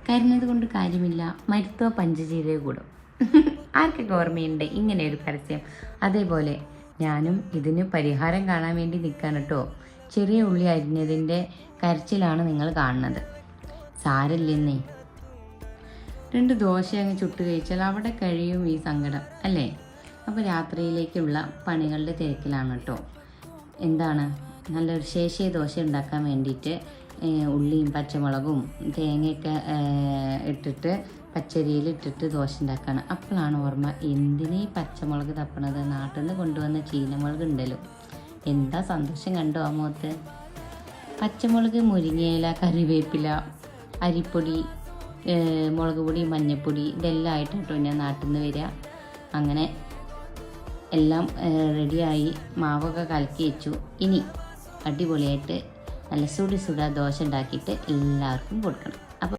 കരഞ്ഞത് കൊണ്ട് കാര്യമില്ല, മരുത്തോ പഞ്ചജീരയോ കൂടും. ആർക്കൊക്കെ ഓർമ്മയുണ്ട് ഇങ്ങനെ ഒരു പരസ്യം? അതേപോലെ ഞാനും ഇതിന് പരിഹാരം കാണാൻ വേണ്ടി നിൽക്കാൻ കേട്ടോ. ചെറിയ ഉള്ളി അരിഞ്ഞതിൻ്റെ കരച്ചിലാണ് നിങ്ങൾ കാണുന്നത്. സാരമില്ലെന്നേ, 2 ദോശ അങ്ങ് ചുട്ട് കഴിച്ചാൽ അവിടെ കഴിയും ഈ സങ്കടം അല്ലേ? അപ്പോൾ രാത്രിയിലേക്കുള്ള പണികളുടെ തിരക്കിലാണ് കേട്ടോ. എന്താണ്, നല്ലൊരു ശേഷിയ ദോശ ഉണ്ടാക്കാൻ വേണ്ടിയിട്ട് ഉള്ളിയും പച്ചമുളകും തേങ്ങയൊക്കെ ഇട്ടിട്ട് പച്ചരിയിൽ ഇട്ടിട്ട് ദോശ ഉണ്ടാക്കുകയാണ്. അപ്പോഴാണ് ഓർമ്മ, എന്തിനീ പച്ചമുളക് തപ്പണത്? നാട്ടിൽ നിന്ന് കൊണ്ടുവന്ന ചീനമുളക് ഉണ്ടല്ലോ. എന്താ സന്തോഷം കണ്ടോ ആ മുഖത്ത്? പച്ചമുളക്, മുരിങ്ങയില, കറിവേപ്പില, അരിപ്പൊടി, മുളക് പൊടി, മഞ്ഞൾപ്പൊടി ഇതെല്ലാം ആയിട്ട് കേട്ടോ ഞാൻ നാട്ടിൽ നിന്ന് വരിക. അങ്ങനെ എല്ലാം റെഡിയായി, മാവൊക്കെ കലക്കി വെച്ചു. ഇനി അടിപൊളിയായിട്ട് നല്ല സുടി സുട ദോശ ഉണ്ടാക്കിയിട്ട് എല്ലാവർക്കും കൊടുക്കണം.